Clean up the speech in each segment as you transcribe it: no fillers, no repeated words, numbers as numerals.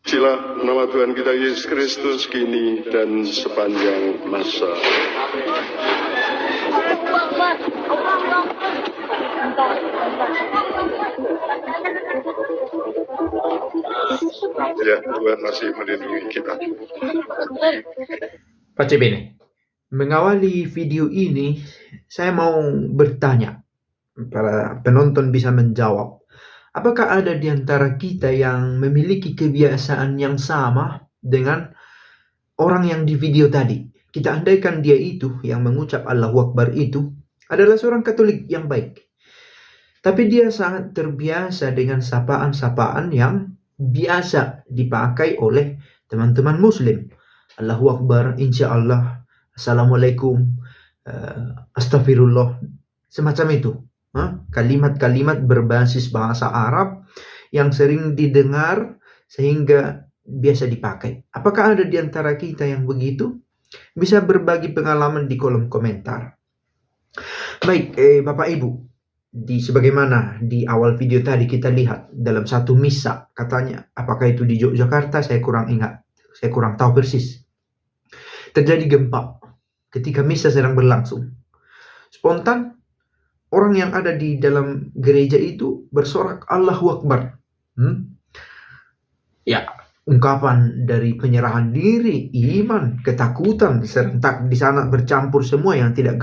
Silah nama Tuhan kita Yesus Kristus kini dan sepanjang masa. Ya, Tuhan masih melindungi kita. Pace bene, mengawali video ini, saya mau bertanya, para penonton bisa menjawab. Apakah ada di antara kita yang memiliki kebiasaan yang sama dengan orang yang di video tadi? Kita andaikan dia itu yang mengucap Allahu Akbar itu adalah seorang Katolik yang baik. Tapi dia sangat terbiasa dengan sapaan-sapaan yang biasa dipakai oleh teman-teman Muslim. Allahu Akbar, insya Allah, Assalamualaikum, Astagfirullah, semacam itu. Kalimat-kalimat berbasis bahasa Arab yang sering didengar sehingga biasa dipakai. Apakah ada di antara kita yang begitu? Bisa berbagi pengalaman di kolom komentar. Baik, Bapak Ibu, sebagaimana di awal video tadi kita lihat dalam satu misa, katanya, apakah itu di Yogyakarta, saya kurang ingat, saya kurang tahu persis. Terjadi gempa ketika misa sedang berlangsung. Spontan orang yang ada di dalam gereja itu bersorak Allahu Akbar. Ya, ungkapan dari penyerahan diri, iman, ketakutan serentak di sana bercampur semua yang tidak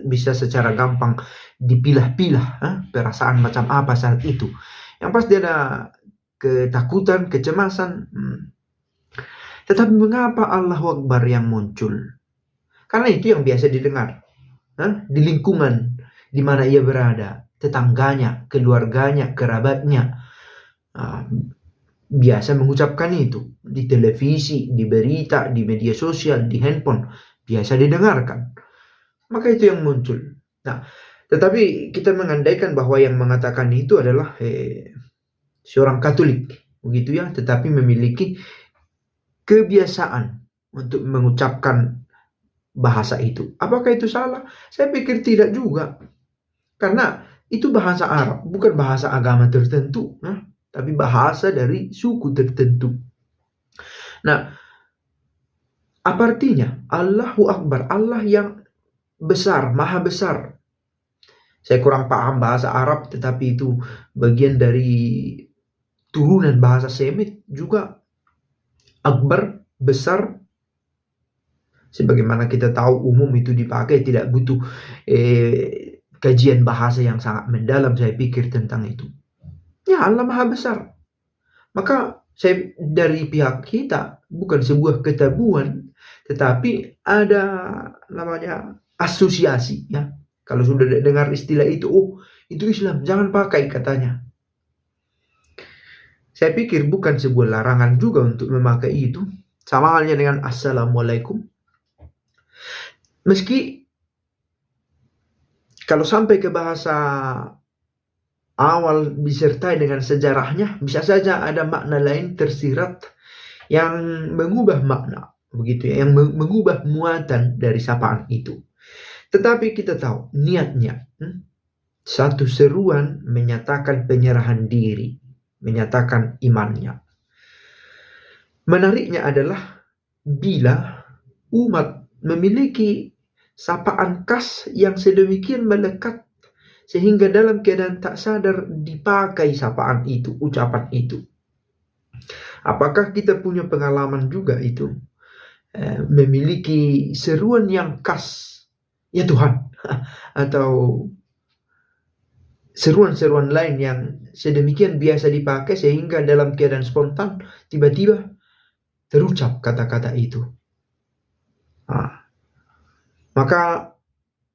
bisa secara gampang dipilah-pilah. Perasaan macam apa saat itu? Yang pasti ada ketakutan, kecemasan. Tetapi mengapa Allahu Akbar yang muncul? Karena itu yang biasa didengar di lingkungan di mana ia berada, tetangganya, keluarganya, kerabatnya biasa mengucapkan itu di televisi, di berita, di media sosial, di handphone, biasa didengarkan. Maka itu yang muncul. Nah, tetapi kita mengandaikan bahwa yang mengatakan itu adalah seorang Katolik, begitu ya, tetapi memiliki kebiasaan untuk mengucapkan bahasa itu. Apakah itu salah? Saya pikir tidak juga. Karena itu bahasa Arab, bukan bahasa agama tertentu, tapi bahasa dari suku tertentu. Nah, apa artinya? Allahu Akbar, Allah yang besar, maha besar. Saya kurang paham bahasa Arab, tetapi itu bagian dari turunan bahasa Semit juga. Akbar, besar. Sebagaimana kita tahu umum itu dipakai, tidak butuh kajian bahasa yang sangat mendalam saya pikir tentang itu. Ya, Allah maha besar. Maka dari pihak kita bukan sebuah ketabuhan, tetapi ada namanya asosiasi ya. Kalau sudah dengar istilah itu, oh itu Islam, jangan pakai katanya. Saya pikir bukan sebuah larangan juga untuk memakai itu. Sama halnya dengan Assalamualaikum. Meski kalau sampai ke bahasa awal disertai dengan sejarahnya, bisa saja ada makna lain tersirat yang mengubah makna, begitu ya, yang mengubah muatan dari sapaan itu. Tetapi kita tahu niatnya, satu seruan menyatakan penyerahan diri, menyatakan imannya. Menariknya adalah bila umat memiliki sapaan khas yang sedemikian melekat sehingga dalam keadaan tak sadar dipakai sapaan itu, ucapan itu. Apakah kita punya pengalaman juga itu? Memiliki seruan yang khas, ya Tuhan, atau seruan-seruan lain yang sedemikian biasa dipakai sehingga dalam keadaan spontan tiba-tiba terucap kata-kata itu. Maka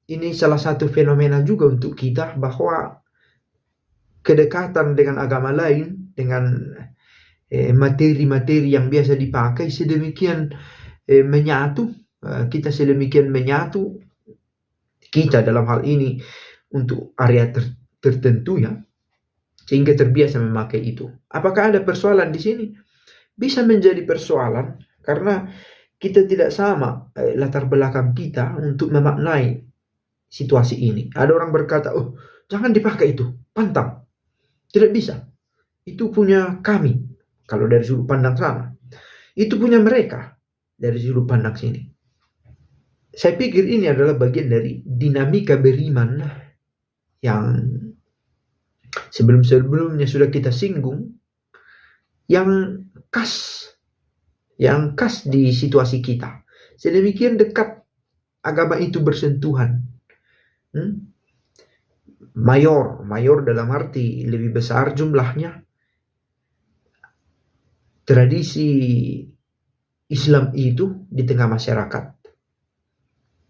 ini salah satu fenomena juga untuk kita bahwa kedekatan dengan agama lain, dengan materi-materi yang biasa dipakai sedemikian menyatu, kita sedemikian menyatu, kita dalam hal ini untuk area tertentu ya, sehingga terbiasa memakai itu. Apakah ada persoalan di sini? Bisa menjadi persoalan karena kita tidak sama latar belakang kita untuk memaknai situasi ini. Ada orang berkata, oh jangan dipakai itu, pantang. Tidak bisa. Itu punya kami. Kalau dari sudut pandang sana, itu punya mereka dari sudut pandang sini. Saya pikir ini adalah bagian dari dinamika beriman yang sebelum-sebelumnya sudah kita singgung, yang khas di situasi kita. Sedemikian dekat agama itu bersentuhan. Mayor dalam arti lebih besar jumlahnya. Tradisi Islam itu di tengah masyarakat.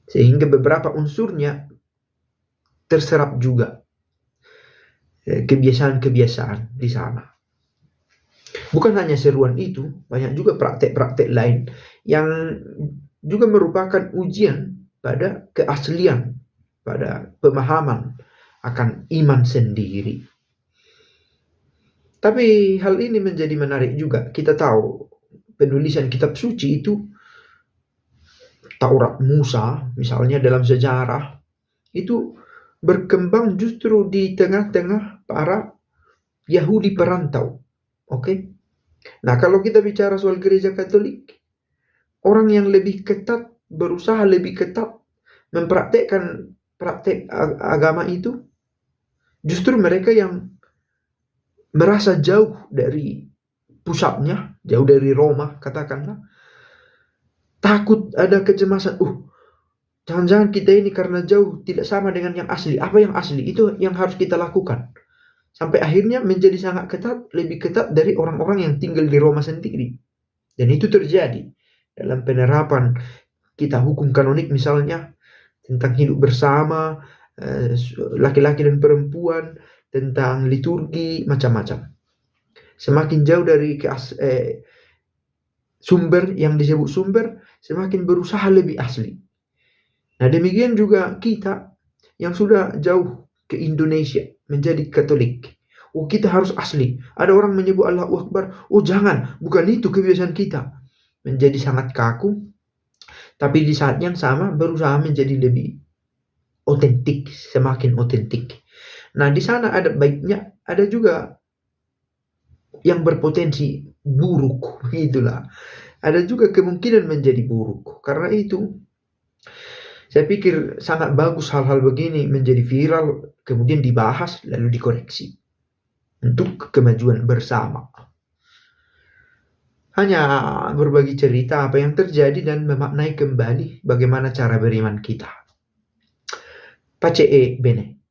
Sehingga beberapa unsurnya terserap juga. Kebiasaan-kebiasaan di sana. Bukan hanya seruan itu, banyak juga praktek-praktek lain yang juga merupakan ujian pada keaslian, pada pemahaman akan iman sendiri. Tapi hal ini menjadi menarik juga. Kita tahu penulisan kitab suci itu, Taurat Musa misalnya dalam sejarah, itu berkembang justru di tengah-tengah para Yahudi perantau. Oke? Nah, kalau kita bicara soal gereja Katolik, orang yang lebih ketat, berusaha lebih ketat mempraktekkan praktek agama itu, justru mereka yang merasa jauh dari pusatnya, jauh dari Roma, katakanlah, takut, ada kecemasan, jangan-jangan kita ini karena jauh tidak sama dengan yang asli. Apa yang asli? Itu yang harus kita lakukan. Sampai akhirnya menjadi sangat ketat, lebih ketat dari orang-orang yang tinggal di Roma sendiri. Dan itu terjadi dalam penerapan kita hukum kanonik misalnya, tentang hidup bersama, laki-laki dan perempuan, tentang liturgi, macam-macam. Semakin jauh dari sumber yang disebut sumber, semakin berusaha lebih asli. Nah, demikian juga kita yang sudah jauh ke Indonesia menjadi Katolik. Kita harus asli. Ada orang menyebut Allahu Akbar. Jangan, bukan itu kebiasaan kita. Menjadi sangat kaku, tapi di saat yang sama berusaha menjadi lebih otentik, semakin otentik. Nah, di sana ada baiknya, ada juga yang berpotensi buruk, begitulah. Ada juga kemungkinan menjadi buruk. Karena itu, saya pikir sangat bagus hal-hal begini menjadi viral, kemudian dibahas, lalu dikoreksi. Untuk kemajuan bersama. Hanya berbagi cerita apa yang terjadi dan memaknai kembali bagaimana cara beriman kita. Pace e bene.